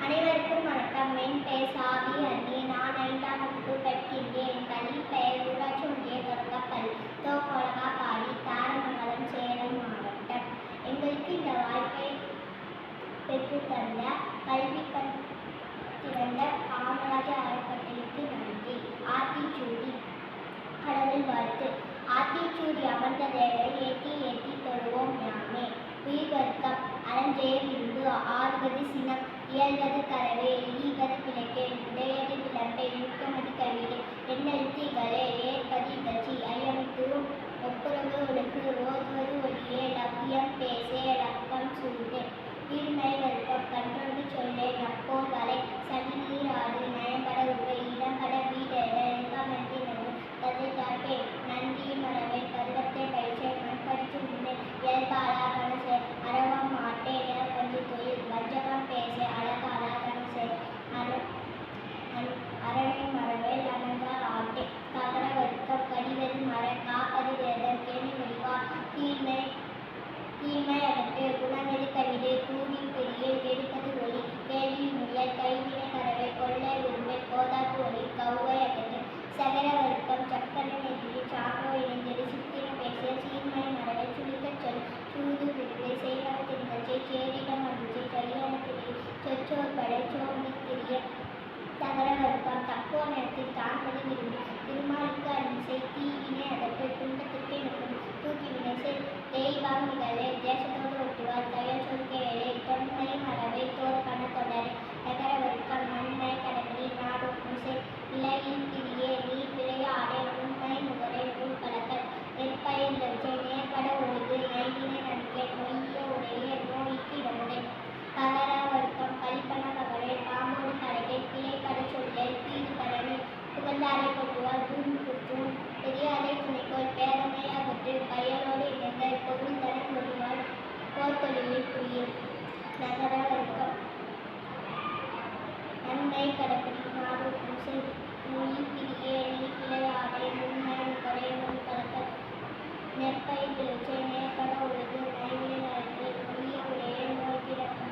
அனைவருக்கும் வணக்கம். என் பெயர் சாவி அண்ணி. நான் 5ஆம் வகுப்பு படிக்கின்றேன். என் பள்ளி பெயர் ஊராட்சி ஒன்றிய தொடக்கப்பள்ளி தோகொலகாபாடி, தாரமங்கலம், சேலம் மாவட்டம். எங்களுக்கு இந்த வாய்ப்பை பெற்றுத்தந்த கல்வி கண் திறந்த காமராஜர் அறக்கட்டளைக்கு நன்றி. ஆத்திச்சூடி. கடவுள் வாழ்த்து. ஆத்திச்சூடி அமர்ந்த தேவரை ஏற்றி ஏற்றி தொழுவோம் யாமே. உயிர் வர்க்கம் அறஞ்செய விரும்பு ஆறுவது சினம் இயல்வது கரவே ஈவது பிழைக்கே உடையது விளம்பை ஊக்கமது கவிதை எண்ணெழுத்திகளே ஏற்பது இகழ்ச்சி ஐயமித்தும் ஒப்புரவு ஒழுகு ஓதுவது ஒளியே லவ்யம் பேசே ரக்கம் சூழ்ந்தே வீழ்மை வர்க்கம் கன்றொன்று சொல்லே நப்போர் வரை சனி நீராடு நயம்பட உரை இடம்பட வீடெட எங்கமென்றி நடு ததை தாக்கே நன்றி மரவை பருவத்தை பயிற்சை மண்படிச்சு முன்னே இயல்பாளா கணசே அரவம் மாட்டே கொஞ்சி தொழில் வஞ்சகம் பேச அழகாளா கணசே அரணை மரவேல் அனந்த ஆட்டே கவர வர்க்கம் கடிவது மர காப்பது வேதம் கேணி வடிவார் தீமை அகற்று குணநெறி கவிதை கூடி பெரிய எடுப்பது ஒளி கேள்வி முயல் கைவினை கரவை கொள்ளை உரிமை கோதாக்கு ஒளி கௌவை அகற்று சகர வர்க்கம் சக்கர நெறி சாக்கோ இணைந்தது சித்திர பேச சீர்மை மரவை சுழிக்கச் சொல் சூது விடுவை செய்வன திருந்தச்சை சேரிடம் அடிச்சை கல்யாண திரி சொச்சோர் படை சோமி திரிய தகர வர்க்கம் தக்கோ நேரத்தில் தான்பது விரும்பி திருமாலுக்கு அணிசை தீவினை அகற்று துன்பத்திற்கே நிற்கும் தூக்கி வினைசை தெய்வம் நிகழே தேசத்தோடு ஒட்டுவார் தயல் சொல்கையிலே தொன்மை மரவை தோற்பன தொடர் தகர வர்க்கம் நன்மை கடற்கை நாடு முசை இலையில் திரியே நீர் விளையாடே உண்மை முகரை நூல் கலக்கல் நெற்பயிர் லட்சை நேர்பட ஒழுது நைவினை நன்கை நொய்ய உடைய நோய்க்கு இடமுடை பகர வர்க்கம் கல்பன பகரே பாம்போடு கரைகை கிளை கட சொல்லை தீது கடனை புகழ்ந்தாரை கொள்வார் பூமி குற்றும் பெரியாரை துணைக்கோள் பேரமை அகற்று பயலோடு இணைந்த பொருள் தரம் கொள்வார் போர்த்தொழிலில் புரியும் நகர வர்க்கம் நன்மை கடற்கை நாடு முசை நொய் பிரியே நீர் விளையாடை உண்மை முகரை நூல் கலக்கல் நெற்பயிர் விளைச்சை நேர்பட உழுது நைவினை நடத்தை நொய்ய உடைய நோய் கிடக்கும்